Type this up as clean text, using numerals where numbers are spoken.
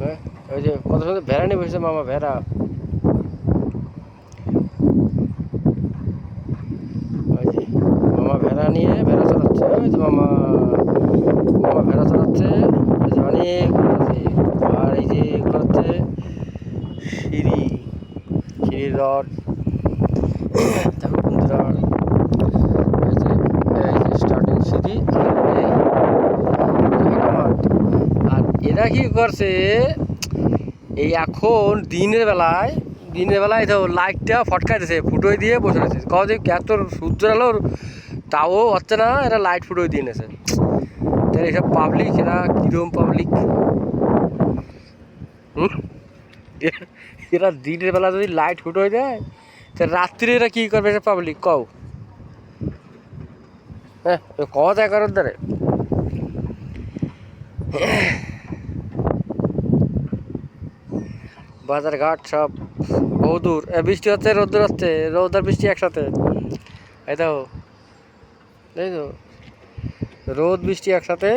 হ্যাঁ, ওই যে কত সুন্দর ভেড়া নিয়ে বসেছে মামা, ভেড়া। ওই যে মামা ভেড়া নিয়ে ভেড়া চালাচ্ছে, ওই যে মামা মামা ভেড়া চালাচ্ছে। ওই যে অনেকগুলো আছে। আর এই যে এগুলো হচ্ছে সিঁড়ি, সিঁড়ির রড। দেখো বন্ধুরা, এই যে স্টার্টিং সিঁড়ি। আর এরা কি করছে, এই এখন দিনের বেলায় তো লাইটটা ফটকাইতেছে, ফুটোই দিয়ে বসে রয়েছে। কও যে এত সূর্যের আলো তাও হচ্ছে না, এরা লাইট ফুটোই দিয়ে নিয়েছে। তাহলে এইসব পাবলিক, এরা কিরম পাবলিক? এরা দিনের বেলা যদি লাইট ফুটোই দেয়, তা রাত্রে এরা কী করবে এসব পাবলিক কও? হ্যাঁ, কওয়া যায় কারোর দ্বারে? বাজার ঘাট সব বহুদূর। বৃষ্টি হচ্ছে, রোদ্দুর হচ্ছে, রোদ আর বৃষ্টি একসাথে। এই তো, এই তো রোদ বৃষ্টি একসাথে।